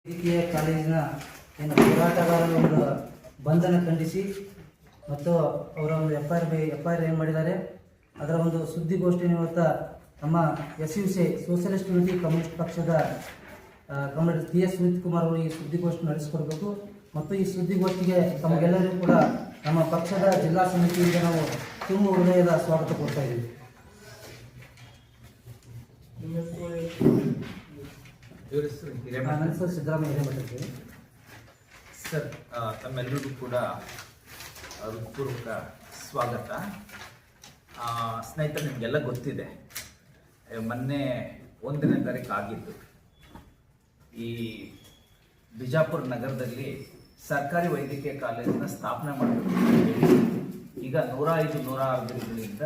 ವೈದ್ಯಕೀಯ ಕಾಲೇಜಿನ ಏನು ಹೋರಾಟಗಾರರ ಒಂದು ಬಂಧನ ಖಂಡಿಸಿ ಮತ್ತು ಅವರ ಒಂದು ಎಫ್ಐಆರ್ ಏನು ಮಾಡಿದ್ದಾರೆ ಅದರ ಒಂದು ಸುದ್ದಿಗೋಷ್ಠಿಯನ್ನು ಇವತ್ತು ನಮ್ಮ SUC ಸೋಷಲಿಸ್ಟ್ ಯೂನಿಟಿ ಕಮ್ಯುನಿಸ್ಟ್ ಪಕ್ಷದ ಕಮ್ಯುನಿಸ್ಟ್ PS ಸುನೀತ್ ಕುಮಾರ್ ಅವರು ಈ ಸುದ್ದಿಗೋಷ್ಠಿ ನಡೆಸಿಕೊಡಬೇಕು ಮತ್ತು ಈ ಸುದ್ದಿಗೋಷ್ಠಿಗೆ ತಮಗೆಲ್ಲರಿಗೂ ಕೂಡ ನಮ್ಮ ಪಕ್ಷದ ಜಿಲ್ಲಾ ಸಮಿತಿಯಿಂದ ನಾವು ತುಂಬ ಹೃದಯದ ಸ್ವಾಗತ ಕೊಡ್ತಾ ಇದ್ದೀವಿ. ಸರ್ ಸಿದ್ದರಾಮಯ್ಯ ಹಿರೇಮಠ ಸರ್, ತಮ್ಮೆಲ್ಲರಿಗೂ ಕೂಡ ಹೃತ್ಪೂರ್ವಕ ಸ್ವಾಗತ. ಸ್ನೇಹಿತರೆ, ನಿಮಗೆಲ್ಲ ಗೊತ್ತಿದೆ, ಮೊನ್ನೆ 1ನೇ ತಾರೀಕು ಆಗಿದ್ದು ಈ ಬಿಜಾಪುರ ನಗರದಲ್ಲಿ ಸರ್ಕಾರಿ ವೈದ್ಯಕೀಯ ಕಾಲೇಜನ್ನ ಸ್ಥಾಪನೆ ಮಾಡಬೇಕು. ಈಗ 105-106 ದಿನಗಳಿಂದ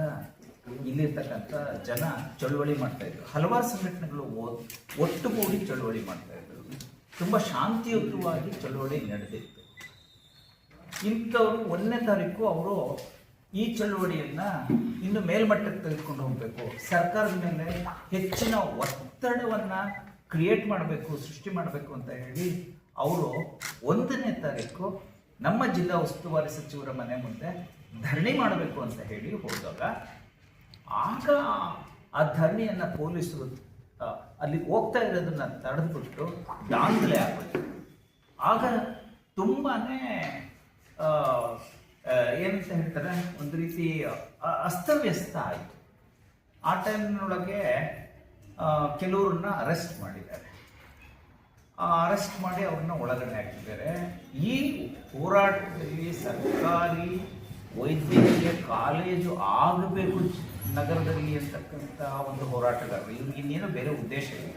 ಇಲ್ಲಿರ್ತಕ್ಕಂಥ ಜನ ಚಳುವಳಿ ಮಾಡ್ತಾ ಇದ್ರು. ಹಲವಾರು ಸಂಘಟನೆಗಳು ಒಟ್ಟುಗೂಡಿ ಚಳುವಳಿ ಮಾಡ್ತಾ ಇದ್ರು. ತುಂಬ ಶಾಂತಿಯುತವಾಗಿ ಚಳುವಳಿ ನಡೆದಿತ್ತು. ಇಂಥವ್ರು 1ನೇ ತಾರೀಕು ಅವರು ಈ ಚಳುವಳಿಯನ್ನ ಇನ್ನು ಮೇಲ್ಮಟ್ಟಕ್ಕೆ ತೆಗೆದುಕೊಂಡು ಹೋಗಬೇಕು, ಸರ್ಕಾರದ ಮೇಲೆ ಹೆಚ್ಚಿನ ಒತ್ತಡವನ್ನ ಕ್ರಿಯೇಟ್ ಮಾಡಬೇಕು, ಸೃಷ್ಟಿ ಮಾಡಬೇಕು ಅಂತ ಹೇಳಿ ಅವರು 1ನೇ ತಾರೀಕು ನಮ್ಮ ಜಿಲ್ಲಾ ಉಸ್ತುವಾರಿ ಸಚಿವರ ಮನೆ ಮುಂದೆ ಧರಣಿ ಮಾಡಬೇಕು ಅಂತ ಹೇಳಿ ಹೋದಾಗ ಆಗ ಆ ಧರಣಿಯನ್ನು ಪೊಲೀಸರು ಅಲ್ಲಿಗೆ ಹೋಗ್ತಾ ಇರೋದನ್ನ ತಡೆದ್ಬಿಟ್ಟು ದಾಂಧಲೆ ಆಗ್ಬಿಟ್ಟು ಆಗ ತುಂಬಾನೇ ಏನಂತ ಹೇಳ್ತಾರೆ, ಒಂದು ರೀತಿ ಅಸ್ತವ್ಯಸ್ತ ಆಯಿತು. ಆ ಟೈಮ್ನೊಳಗೆ ಕೆಲವ್ರನ್ನ ಅರೆಸ್ಟ್ ಮಾಡಿದ್ದಾರೆ. ಅರೆಸ್ಟ್ ಮಾಡಿ ಅವ್ರನ್ನ ಒಳಗಡೆ ಹಾಕಿದ್ದಾರೆ. ಈ ಹೋರಾಟದಲ್ಲಿ ಸರ್ಕಾರಿ ವೈದ್ಯಕೀಯ ಕಾಲೇಜು ಆಗಬೇಕು ನಗರದಲ್ಲಿ ಅಂತಕ್ಕಂಥ ಒಂದು ಹೋರಾಟಗಾರರು, ಇವ್ರಿಗೆ ಇನ್ನೇನು ಬೇರೆ ಉದ್ದೇಶ ಇಲ್ಲ.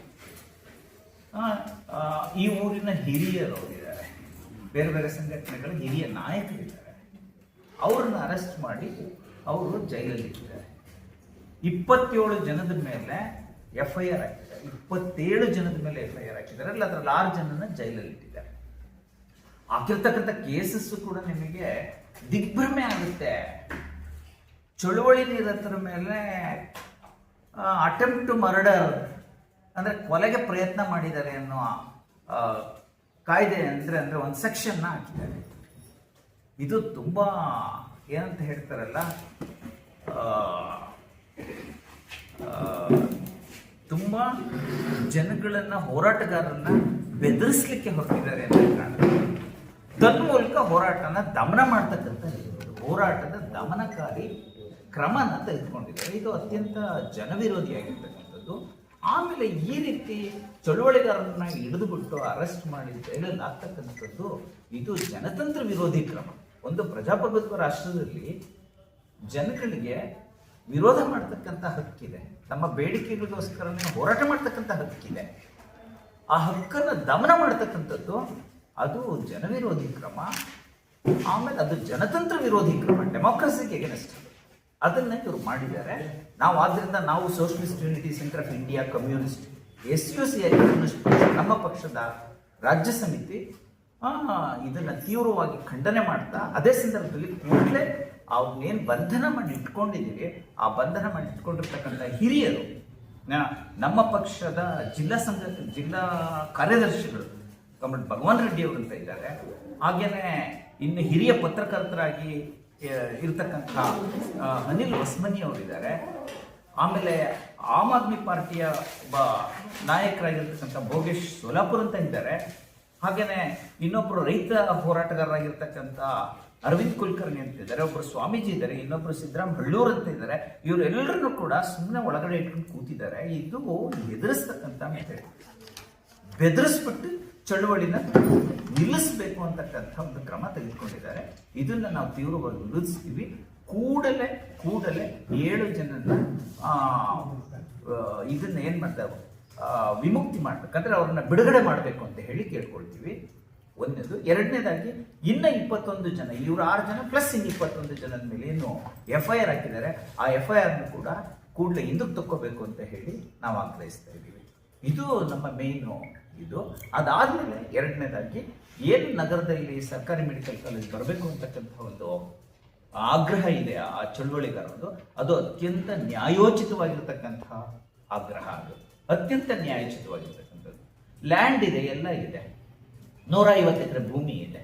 ಈ ಊರಿನ ಹಿರಿಯರು ಅವರಿದ್ದಾರೆ, ಬೇರೆ ಬೇರೆ ಸಂಘಟನೆಗಳ ಹಿರಿಯ ನಾಯಕರಿದ್ದಾರೆ. ಅವ್ರನ್ನ ಅರೆಸ್ಟ್ ಮಾಡಿ ಅವರು ಜೈಲಲ್ಲಿದ್ದಾರೆ. 27 ಜನದ ಮೇಲೆ FIR ಹಾಕಿದ್ದಾರೆ. 27 ಜನದ ಮೇಲೆ FIR ಹಾಕಿದ್ದಾರೆ. ಅದರಲ್ಲಿ 6 ಜನನ ಜೈಲಲ್ಲಿ ಇಟ್ಟಿದ್ದಾರೆ. ಹಾಕಿರ್ತಕ್ಕಂಥ ಕೇಸಸ್ ಕೂಡ ನಿಮಗೆ ದಿಗ್ಭ್ರಮೆ ಆಗುತ್ತೆ. ಚಳುವಳಿ ನಿರತರ ಮೇಲೆ ಅಟೆಂಪ್ಟ್ ಟು ಮರ್ಡರ್ ಅಂದರೆ ಕೊಲೆಗೆ ಪ್ರಯತ್ನ ಮಾಡಿದ್ದಾರೆ ಅನ್ನೋ ಕಾಯ್ದೆ ಅಂದರೆ ಒಂದು ಸೆಕ್ಷನ್ನ ಹಾಕಿದ್ದಾರೆ. ಇದು ತುಂಬ ಏನಂತ ಹೇಳ್ತಾರಲ್ಲ, ತುಂಬ ಜನಗಳನ್ನ, ಹೋರಾಟಗಾರರನ್ನ ಬೆದರಿಸಲಿಕ್ಕೆ ಹೊರಟಿದ್ದಾರೆ ಅಂತ ಕಾಣುತ್ತೆ. ತನ್ಮೂಲಕ ಹೋರಾಟನ ದಮನ ಮಾಡ್ತಕ್ಕಂಥ ಹೋರಾಟದ ದಮನಕಾರಿ ಕ್ರಮನ ತೆಗೆದುಕೊಂಡಿದ್ದಾರೆ. ಇದು ಅತ್ಯಂತ ಜನವಿರೋಧಿಯಾಗಿರ್ತಕ್ಕಂಥದ್ದು. ಆಮೇಲೆ ಈ ರೀತಿ ಚಳುವಳಿಗಾರರನ್ನ ಹಿಡಿದುಬಿಟ್ಟು ಅರೆಸ್ಟ್ ಮಾಡಿ ಜೈಲಲ್ಲಿ ಆಗ್ತಕ್ಕಂಥದ್ದು ಇದು ಜನತಂತ್ರ ವಿರೋಧಿ ಕ್ರಮ. ಒಂದು ಪ್ರಜಾಪ್ರಭುತ್ವ ರಾಷ್ಟ್ರದಲ್ಲಿ ಜನಗಳಿಗೆ ವಿರೋಧ ಮಾಡ್ತಕ್ಕಂಥ ಹಕ್ಕಿದೆ, ತಮ್ಮ ಬೇಡಿಕೆಗಳಿಗೋಸ್ಕರ ಹೋರಾಟ ಮಾಡ್ತಕ್ಕಂಥ ಹಕ್ಕಿದೆ. ಆ ಹಕ್ಕನ್ನು ದಮನ ಮಾಡ್ತಕ್ಕಂಥದ್ದು ಅದು ಜನವಿರೋಧಿ ಕ್ರಮ. ಆಮೇಲೆ ಅದು ಜನತಂತ್ರ ವಿರೋಧಿ ಕ್ರಮ, ಡೆಮೋಕ್ರಸಿಗೆ ಎಗನೆಸ್ಟ್. ಅದನ್ನ ಇವರು ಮಾಡಿದ್ದಾರೆ. ಆದ್ದರಿಂದ ನಾವು socialist unity centre of India communist SUC communist ಪಕ್ಷ, ನಮ್ಮ ಪಕ್ಷದ ರಾಜ್ಯ ಸಮಿತಿ ಇದನ್ನ ತೀವ್ರವಾಗಿ ಖಂಡನೆ ಮಾಡ್ತಾ, ಅದೇ ಸಂದರ್ಭದಲ್ಲಿ ಕೂಡಲೇ ಅವ್ರನ್ನೇನು ಬಂಧನ ಮಾಡಿ ಇಟ್ಕೊಂಡಿದ್ದೀವಿ, ಆ ಬಂಧನ ಮಾಡಿ ಇಟ್ಕೊಂಡಿರ್ತಕ್ಕಂಥ ಹಿರಿಯರು, ನಮ್ಮ ಪಕ್ಷದ ಜಿಲ್ಲಾ ಕಾರ್ಯದರ್ಶಿಗಳು ಕಮಲ್ ಭಗವಾನ್ ರೆಡ್ಡಿ ಅವರು ಅಂತ ಇದ್ದಾರೆ. ಹಾಗೇನೆ ಇನ್ನು ಹಿರಿಯ ಪತ್ರಕರ್ತರಾಗಿ ಇರ್ತಕ್ಕಂಥ ಅನಿಲ್ ಹೊಸ್ಮನಿ ಅವರಿದ್ದಾರೆ. ಆಮೇಲೆ ಆಮ್ ಆದ್ಮಿ ಪಾರ್ಟಿಯ ಒಬ್ಬ ನಾಯಕರಾಗಿರ್ತಕ್ಕಂಥ ಭೋಗೇಶ್ ಸೋಲಾಪುರ್ ಅಂತ ಇದ್ದಾರೆ. ಹಾಗೇನೆ ಇನ್ನೊಬ್ಬರು ರೈತ ಹೋರಾಟಗಾರರಾಗಿರ್ತಕ್ಕಂಥ ಅರವಿಂದ್ ಕುಲಕರ್ಣಿ ಅಂತ ಇದ್ದಾರೆ. ಒಬ್ಬರು ಸ್ವಾಮೀಜಿ ಇದ್ದಾರೆ, ಇನ್ನೊಬ್ಬರು ಸಿದ್ದರಾಮ್ ಹಳ್ಳೂರ್ ಅಂತ ಇದ್ದಾರೆ. ಇವರೆಲ್ಲರನ್ನೂ ಕೂಡ ಸುಮ್ಮನೆ ಒಳಗಡೆ ಇಟ್ಕೊಂಡು ಕೂತಿದ್ದಾರೆ. ಇದು ಎದುರಿಸ್ತಕ್ಕಂಥ ಮೆಥಡ್, ಬೆದರಿಸ್ಬಿಟ್ಟು ಚಳುವಳಿನ ನಿಲ್ಲಿಸಬೇಕು ಅಂತಕ್ಕಂಥ ಒಂದು ಕ್ರಮ ತೆಗೆದುಕೊಂಡಿದ್ದಾರೆ. ಇದನ್ನ ನಾವು ತೀವ್ರವಾಗಿ ವಿರೋಧಿಸ್ತೀವಿ. ಕೂಡಲೇ 7 ಜನನ್ನ ಇದನ್ನ ಏನ್ ಮಾಡ್ತಾರೆ, ವಿಮುಕ್ತಿ ಮಾಡ್ಬೇಕಂದ್ರೆ ಅವ್ರನ್ನ ಬಿಡುಗಡೆ ಮಾಡಬೇಕು ಅಂತ ಹೇಳಿ ಕೇಳ್ಕೊಳ್ತೀವಿ. ಒಂದನೇದು. ಎರಡನೇದಾಗಿ ಇನ್ನ 21 ಜನ, ಇವರು 6 ಜನ ಪ್ಲಸ್ ಇನ್ನು 21 ಜನದ ಮೇಲೆ ಏನು FIR ಹಾಕಿದ್ದಾರೆ, ಆ FIR ಕೂಡ ಕೂಡಲೇ ಹಿಂದಕ್ಕೆ ತಕ್ಕೋಬೇಕು ಅಂತ ಹೇಳಿ ನಾವು ಆಗ್ರಹಿಸ್ತಾ ಇದ್ದೀವಿ. ಇದು ನಮ್ಮ ಮೇಯ್ನು. ಇದು ಅದಾದ್ಮೇಲೆ ಎರಡನೇದಾಗಿ ಏನು ನಗರದಲ್ಲಿ ಸರ್ಕಾರಿ ಮೆಡಿಕಲ್ ಕಾಲೇಜ್ ಬರಬೇಕು ಅಂತಕ್ಕಂಥ ಒಂದು ಆಗ್ರಹ ಇದೆ ಆ ಚಳುವಳಿಗಾರರದು, ಅದು ಅತ್ಯಂತ ನ್ಯಾಯೋಚಿತವಾಗಿರ್ತಕ್ಕಂಥ ಆಗ್ರಹ. ಅದು ಅತ್ಯಂತ ನ್ಯಾಯೋಚಿತವಾಗಿರ್ತಕ್ಕಂಥದ್ದು. ಲ್ಯಾಂಡ್ ಇದೆ, ಎಲ್ಲ ಇದೆ. 150 ಎಕರೆ ಭೂಮಿ ಇದೆ.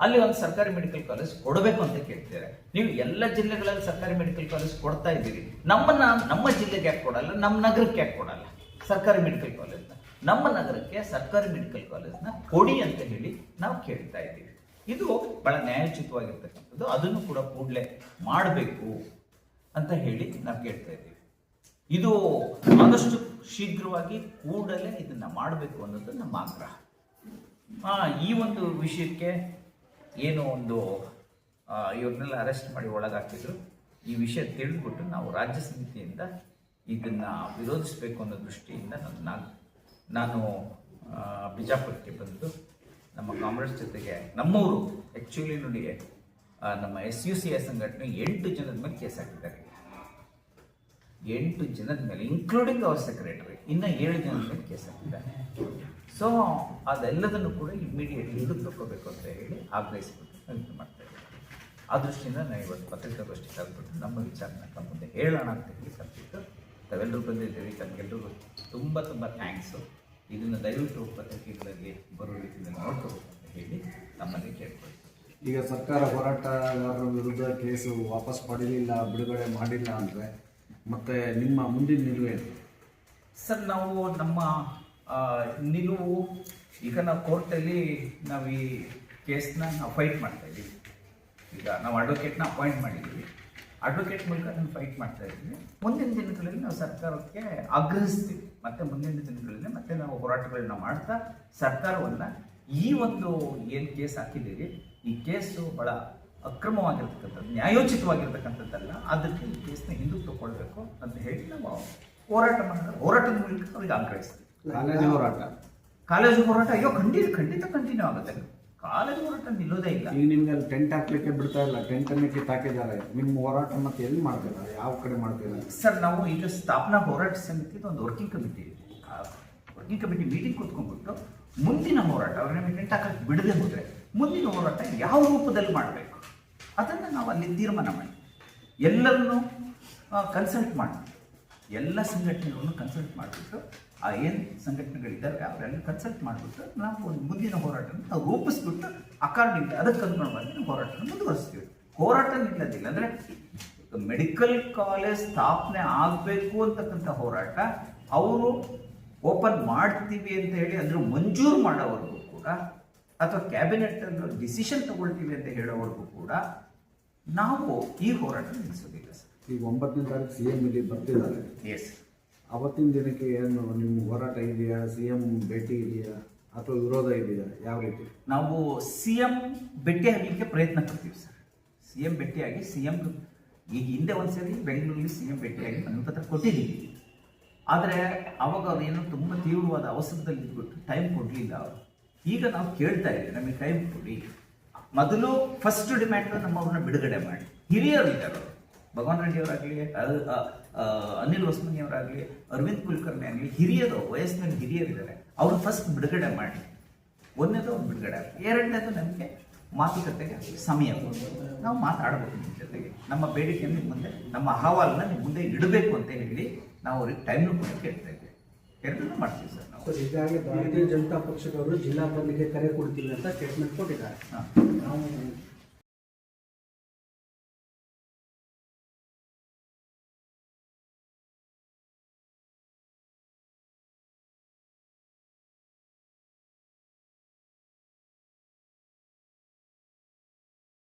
ಅಲ್ಲಿ ಒಂದು ಸರ್ಕಾರಿ ಮೆಡಿಕಲ್ ಕಾಲೇಜ್ ಕೊಡಬೇಕು ಅಂತ ಕೇಳ್ತಿದ್ದಾರೆ. ನೀವು ಎಲ್ಲ ಜಿಲ್ಲೆಗಳಲ್ಲಿ ಸರ್ಕಾರಿ ಮೆಡಿಕಲ್ ಕಾಲೇಜ್ ಕೊಡ್ತಾ ಇದ್ದೀರಿ, ನಮ್ಮ ಜಿಲ್ಲೆಗೆ ಯಾಕೆ ಕೊಡಲ್ಲ, ನಮ್ಮ ನಗರಕ್ಕೆ ಯಾಕೆ ಕೊಡಲ್ಲ ಸರ್ಕಾರಿ ಮೆಡಿಕಲ್ ಕಾಲೇಜ್ನ? ನಮ್ಮ ನಗರಕ್ಕೆ ಸರ್ಕಾರಿ ಮೆಡಿಕಲ್ ಕಾಲೇಜ್ನ ಕೊಡಿ ಅಂತ ಹೇಳಿ ನಾವು ಕೇಳ್ತಾ ಇದ್ದೀವಿ. ಇದು ಬಹಳ ನ್ಯಾಯೋಚಿತವಾಗಿರ್ತಕ್ಕಂಥದ್ದು. ಅದನ್ನು ಕೂಡ ಕೂಡಲೇ ಮಾಡಬೇಕು ಅಂತ ಹೇಳಿ ನಾವು ಕೇಳ್ತಾ ಇದ್ದೀವಿ. ಇದು ಆದಷ್ಟು ಶೀಘ್ರವಾಗಿ ಕೂಡಲೇ ಇದನ್ನ ಮಾಡಬೇಕು ಅನ್ನೋದು ನಮ್ಮ ಆಗ್ರಹ. ಈ ಒಂದು ವಿಷಯಕ್ಕೆ ಏನು ಒಂದು ಇವ್ರನ್ನೆಲ್ಲ ಅರೆಸ್ಟ್ ಮಾಡಿ ಒಳಗಾಕಿದ್ರು, ಈ ವಿಷಯ ತಿಳಿದ್ಬಿಟ್ಟು ನಾವು ರಾಜ್ಯ ಸಮಿತಿಯಿಂದ ಇದನ್ನ ವಿರೋಧಿಸಬೇಕು ಅನ್ನೋ ದೃಷ್ಟಿಯಿಂದ ನಾನು ಬಿಜಾಪುರಕ್ಕೆ ಬಂದು ನಮ್ಮ ಕಾಂಗ್ರೆಸ್ ಜೊತೆಗೆ ನಮ್ಮವರು ಆ್ಯಕ್ಚುಲಿ ನೋಡಿ ನಮ್ಮ SUCI ಸಂಘಟನೆ 8 ಜನದ ಮೇಲೆ ಕೇಸ್ ಹಾಕಿದ್ದಾರೆ. 8 ಜನದ ಮೇಲೆ ಇನ್ಕ್ಲೂಡಿಂಗ್ ಅವರ್ ಸೆಕ್ರೆಟರಿ, ಇನ್ನು 7 ಜನದ ಮೇಲೆ ಕೇಸ್ ಹಾಕಿದ್ದಾರೆ. ಸೊ ಅದೆಲ್ಲದನ್ನು ಕೂಡ ಇಮಿಡಿಯೇಟ್ಲಿ ಹಿಡಿದು ತಗೋಬೇಕು ಅಂತ ಹೇಳಿ ಆಗ್ರಹಿಸಿಬಿಟ್ಟು ಇದು ಮಾಡ್ತಾ ಇದ್ದೀವಿ. ಆ ದೃಷ್ಟಿಯಿಂದ ನಾವು ಇವತ್ತು ಪತ್ರಿಕಾಗೋಷ್ಠಿ ಕರೆದ್ಬಿಟ್ಟು ನಮ್ಮ ವಿಚಾರನ ತಮ್ಮ ಮುಂದೆ ಹೇಳೋಣ ಅಂತ ಹೇಳಿ ಕರೆದಿದ್ದು. ತಾವೆಲ್ಲರೂ ಬಂದಿದ್ದೀವಿ, ತಮಗೆಲ್ಲರಿಗೂ ತುಂಬ ಥ್ಯಾಂಕ್ಸು. ಇದನ್ನು ದಯವಿಟ್ಟು ಪತ್ರಿಕೆಗಳಲ್ಲಿ ಬರೋ ರೀತಿಯಲ್ಲಿ ನೋಡ್ಕೋಬೇಕು ಅಂತ ಹೇಳಿ ನಮ್ಮಲ್ಲಿ ಕೇಳ್ಕೊಳ್ತೀವಿ. ಈಗ ಸರ್ಕಾರ ಹೋರಾಟಗಾರರ ವಿರುದ್ಧ ಕೇಸು ವಾಪಸ್ ಪಡೀಲಿಲ್ಲ, ಬಿಡುಗಡೆ ಮಾಡಿಲ್ಲ ಅಂದರೆ ಮತ್ತೆ ನಿಮ್ಮ ಮುಂದಿನ ನಿಲುವೇನು? ಸರ್, ನಾವು ನಮ್ಮ ನಿಲುವು ಈಗ ನಾವು ಕೋರ್ಟಲ್ಲಿ ನಾವು ಈ ಕೇಸ್ನ ನಾವು ಫೈಟ್ ಮಾಡ್ತಾ ಇದ್ದೀವಿ. ಈಗ ನಾವು ಅಡ್ವೊಕೇಟ್ನ ಅಪಾಯಿಂಟ್ ಮಾಡಿದ್ದೀವಿ, ಅಡ್ವೊಕೇಟ್ ಮೂಲಕ ಅದನ್ನು ಫೈಟ್ ಮಾಡ್ತಾ ಇದ್ದೀವಿ. ಮುಂದಿನ ದಿನಗಳಲ್ಲಿ ನಾವು ಸರ್ಕಾರಕ್ಕೆ ಆಗ್ರಹಿಸ್ತೀವಿ. ಮತ್ತೆ ಮುಂದಿನ ದಿನಗಳಲ್ಲಿ ಮತ್ತೆ ನಾವು ಹೋರಾಟಗಳನ್ನ ಮಾಡ್ತಾ ಸರ್ಕಾರವನ್ನು ಈ ಒಂದು ಏನು ಕೇಸ್ ಹಾಕಿದ್ದೀವಿ, ಈ ಕೇಸು ಬಹಳ ಅಕ್ರಮವಾಗಿರ್ತಕ್ಕಂಥದ್ದು, ನ್ಯಾಯೋಚಿತವಾಗಿರ್ತಕ್ಕಂಥದ್ದಲ್ಲ. ಅದಕ್ಕೆ ಈ ಕೇಸ್ನ ಹಿಂದಕ್ಕೆ ತಗೊಳ್ಬೇಕು ಅಂತ ಹೇಳಿ ನಾವು ಹೋರಾಟದ ಮೂಲಕ ಅವ್ರಿಗೆ ಆಗ್ರಹಿಸ್ತೀವಿ. ಕಾಲೇಜು ಹೋರಾಟ ಖಂಡಿತ ಕಂಟಿನ್ಯೂ ಆಗುತ್ತೆ. ಕಾಲೇಜು ಹೋರಾಟ ನಿಲ್ಲೋದೇ ಇಲ್ಲ. ಈಗ ನಿಮ್ಗೆ ಅಲ್ಲಿ ಟೆಂಟ್ ಹಾಕ್ಲಿಕ್ಕೆ ಬಿಡ್ತಾ ಇಲ್ಲ, ಟೆಂಟನ್ನು ಕಿತ್ತಾಕಿದ್ದಾರೆ. ನಿಮ್ಮ ಹೋರಾಟ ಮತ್ತೆ ಎಲ್ಲಿ ಮಾಡ್ತಿದ್ದಾರೆ, ಯಾವ ಕಡೆ ಮಾಡ್ತಿದ್ದಾರೆ? ಸರ್, ನಾವು ಈಗ ಸ್ಥಾಪನಾ ಹೋರಾಟ ಸಮಿತಿದು ಒಂದು ವರ್ಕಿಂಗ್ ಕಮಿಟಿ ಇದೆ. ವರ್ಕಿಂಗ್ ಕಮಿಟಿ ಮೀಟಿಂಗ್ ಕೂತ್ಕೊಂಡ್ಬಿಟ್ಟು ಮುಂದಿನ ಹೋರಾಟ, ಅವ್ರನ್ನ ಟೆಂಟ್ ಹಾಕಕ್ಕೆ ಬಿಡದೆ ಹೋದರೆ ಮುಂದಿನ ಹೋರಾಟ ಯಾವ ರೂಪದಲ್ಲಿ ಮಾಡಬೇಕು ಅದನ್ನು ನಾವು ಅಲ್ಲಿ ತೀರ್ಮಾನ ಮಾಡಿ ಎಲ್ಲರನ್ನೂ ಕನ್ಸಲ್ಟ್ ಮಾಡಿ, ಎಲ್ಲ ಸಂಘಟನೆಗಳನ್ನು ಕನ್ಸಲ್ಟ್ ಮಾಡಿಬಿಟ್ಟು ಏನು ಸಂಘಟನೆಗಳಿದ್ದಾವೆ ಅವರೆಲ್ಲ ಕನ್ಸಲ್ಟ್ ಮಾಡಿಬಿಟ್ಟು ನಾವು ಒಂದು ಮುಂದಿನ ಹೋರಾಟವನ್ನು ನಾವು ರೂಪಿಸ್ಬಿಟ್ಟು ಅಕಾರ್ಡಿಂಗ್ ಅದಕ್ಕೆ ಅನುಗುಣವಾಗಿ ನಾವು ಹೋರಾಟವನ್ನು ಮುಂದುವರಿಸ್ತೀವಿ. ಹೋರಾಟ ನಿಲ್ಲೋದಿಲ್ಲ ಅಂದರೆ ಮೆಡಿಕಲ್ ಕಾಲೇಜ್ ಸ್ಥಾಪನೆ ಆಗಬೇಕು ಅಂತಕ್ಕಂಥ ಹೋರಾಟ ಅವರು ಓಪನ್ ಮಾಡ್ತೀವಿ ಅಂತ ಹೇಳಿ ಅಂದರೆ ಮಂಜೂರು ಮಾಡೋವರೆಗೂ ಕೂಡ, ಅಥವಾ ಕ್ಯಾಬಿನೆಟ್ಟನ್ನು ಡಿಸಿಷನ್ ತಗೊಳ್ತೀವಿ ಅಂತ ಹೇಳೋವರೆಗೂ ಕೂಡ ನಾವು ಈ ಹೋರಾಟ ನಿಲ್ಲಿಸೋದಿಲ್ಲ ಸರ್. ಈಗ 9ನೇ ತಾರೀಕು CM ಇಲ್ಲಿ ಬರ್ತಿದ್ದಾರೆ. ಎಸ್. ಅವತ್ತಿನ ದಿನಕ್ಕೆ ಏನು ನಿಮ್ಮ ಹೋರಾಟ ಇದೆಯಾ, CM ಭೇಟಿ ಇದೆಯಾ ಅಥವಾ ವಿರೋಧ ಇದೆಯಾ, ಯಾವ ರೀತಿ? ನಾವು CM ಭೇಟಿ ಆಗಲಿಕ್ಕೆ ಪ್ರಯತ್ನ ಪಡ್ತೀವಿ ಸರ್. CM ಭೇಟಿಯಾಗಿ CM ಈಗ ಹಿಂದೆ ಒಂದ್ಸರಿ ಬೆಂಗಳೂರಲ್ಲಿ CM ಭೇಟಿಯಾಗಿ ಮನವಿ ಪತ್ರ ಕೊಟ್ಟಿದ್ದೀವಿ. ಆದರೆ ಅವಾಗ ಅವ್ರು ಏನೋ ತುಂಬ ತೀವ್ರವಾದ ಅವಸರದಲ್ಲಿ ಇದ್ಬಿಟ್ಟು ಟೈಮ್ ಕೊಡಲಿಲ್ಲ ಅವರು. ಈಗ ನಾವು ಕೇಳ್ತಾ ಇದ್ದೀವಿ, ನಮಗೆ ಟೈಮ್ ಕೊಡಿ. ಮೊದಲು ಫಸ್ಟ್ ಡಿಮ್ಯಾಂಡು ನಮ್ಮವ್ರನ್ನ ಬಿಡುಗಡೆ ಮಾಡಿ. ಹಿರಿಯರು ಇದ್ದಾರೆ ಅವರು, ಭಗವಾನ್ ರೆಡ್ಡಿ ಅವರಾಗಲಿ, ಅನಿಲ್ ಹೊಸಮನಿ ಅವರಾಗಲಿ, ಅರವಿಂದ್ ಕುಲಕರ್ಣಿ ಆಗಲಿ, ಹಿರಿಯರು, ವಯಸ್ಸಿನಲ್ಲಿ ಹಿರಿಯರಿದ್ದಾರೆ. ಅವರು ಫಸ್ಟ್ ಬಿಡುಗಡೆ ಮಾಡಿ. ಒಂದನೇದು ಅವ್ರು ಬಿಡುಗಡೆ ಆಗಲಿ, ಎರಡನೇದು ನಮಗೆ ಮಾತುಕತೆಗೆ ಸಮಯ ನಾವು ಮಾತಾಡಬೇಕು ನಿಮ್ಮ ಜೊತೆಗೆ. ನಮ್ಮ ಬೇಡಿಕೆಯನ್ನು ನಿಮ್ಮ ಮುಂದೆ, ನಮ್ಮ ಅಹವಾಲನ್ನ ನಿಮ್ಮ ಮುಂದೆ ಇಡಬೇಕು ಅಂತ ಹೇಳಿ ನಾವು ಅವ್ರಿಗೆ ಟೈಮ್ನು ಕೂಡ ಕೇಳ್ತಾ ಇದ್ದೇವೆ. ಎರಡನ್ನೂ ಮಾಡ್ತೀವಿ ಸರ್ ನಾವು. ಈಗಾಗಲೇ ಭಾರತೀಯ ಜನತಾ ಪಕ್ಷದವರು ಜಿಲ್ಲಾ ಬದಲಿಗೆ ಕರೆ ಕೊಡ್ತೀವಿ ಅಂತ ಸ್ಟೇಟ್ಮೆಂಟ್ ಕೊಟ್ಟಿದ್ದಾರೆ. ನಾವು